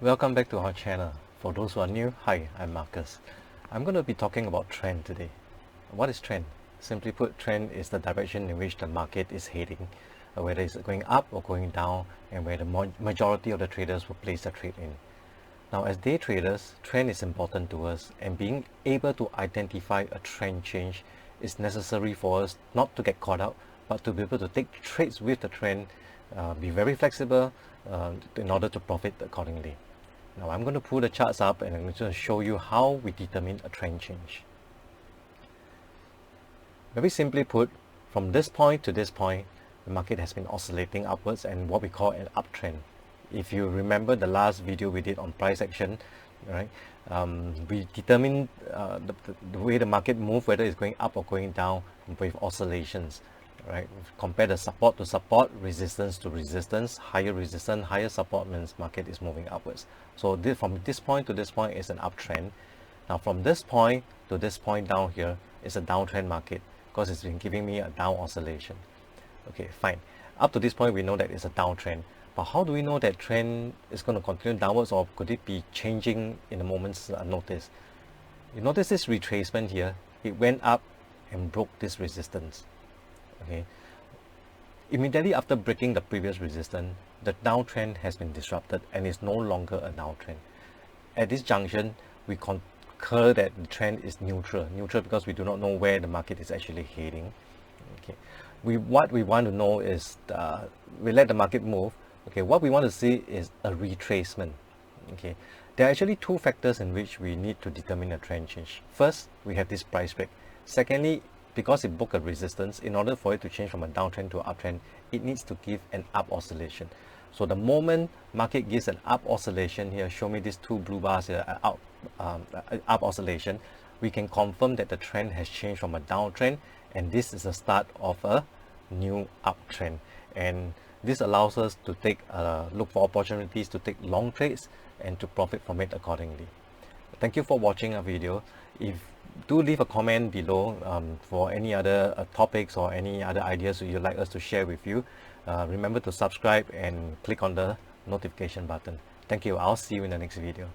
Welcome back to our channel. For those who are new, hi, I'm Marcus. I'm going to be talking about trend today. What is trend? Simply put, trend is the direction in which the market is heading, whether it's going up or going down, and where the majority of the traders will place their trade in. Now, as day traders, trend is important to us, and being able to identify a trend change is necessary for us not to get caught out, but to be able to take trades with the trend, be very flexible in order to profit accordingly. Now I'm going to pull the charts up and I'm going to show you how we determine a trend change. Very simply put, from this point to this point, the market has been oscillating upwards and what we call an uptrend. If you remember the last video we did on price action, right? We determine the way the market moves, whether it's going up or going down with oscillations. Right, compare the support to support, resistance to resistance. Higher resistance, higher support means market is moving upwards. So from this point to this point is an uptrend. Now from this point to this point down here is a downtrend market because it's been giving me a down oscillation. Okay, fine. Up to this point we know that it's a downtrend. But how do we know that trend is going to continue downwards, or could it be changing in a moment's notice? You notice this retracement here. It went up and broke this resistance. Okay. Immediately after breaking the previous resistance, the downtrend has been disrupted and is no longer a downtrend. At this junction, we concur that the trend is neutral. Neutral because we do not know where the market is actually heading. Okay. What we want to know is we let the market move. Okay. What we want to see is a retracement. Okay. There are actually two factors in which we need to determine a trend change. First, we have this price break. Secondly, because it broke a resistance, in order for it to change from a downtrend to an uptrend, it needs to give an up oscillation. So the moment market gives an up oscillation here, show me these two blue bars here, up oscillation, we can confirm that the trend has changed from a downtrend, and this is the start of a new uptrend. And this allows us to take look for opportunities to take long trades and to profit from it accordingly. Thank you for watching our video. Do leave a comment below for any other topics or any other ideas you'd like us to share with you. Remember to subscribe and click on the notification button. Thank you. I'll see you in the next video.